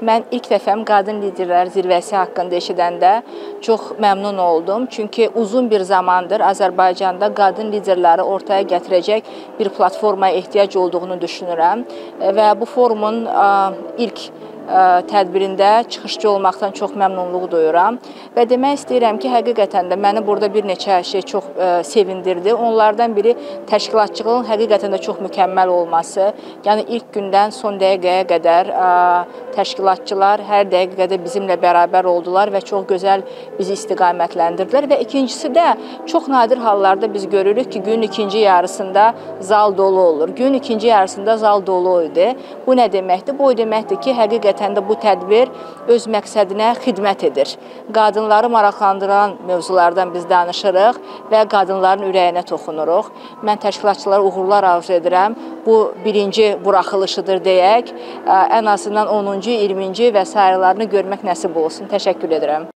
Mən ilk dəfəm Qadın Liderlər Zirvəsi haqqında eşidəndə çox məmnun oldum. Çünki uzun bir zamandır Azərbaycanda qadın liderləri ortaya gətirəcək bir platformaya ehtiyac olduğunu düşünürəm. Və bu forumun ilk tədbirində çıxışçı olmaqdan çox məmnunluq duyuram. Və demək istəyirəm ki, həqiqətən də məni burada bir neçə şey çox sevindirdi. Onlardan biri təşkilatçılığın həqiqətən də çox mükəmməl olması. Yəni ilk gündən son dəqiqəyə qədər təşkilatçılar hər dəqiqədə bizimlə bərabər oldular və çox gözəl bizi istiqamətləndirdilər. Və ikincisi də çox nadir hallarda biz görürük ki, günün ikinci yarısında zal dolu olur. Günün ikinci yarısında zal dolu idi. Bu nə deməkdir? Bu o deməkdir ki, həqiqətən də bu tədbir öz məqsədinə xidmət edir. Qadınları maraqlandıran mövzulardan biz danışırıq və qadınların ürəyinə toxunuruq. Mən təşkilatçılara uğurlar arzu edirəm. Bu birinci buraxılışıdır deyək. Ən azından 10-cu, 20-ci və sairələrini görmək nəsib olsun. Təşəkkür edirəm.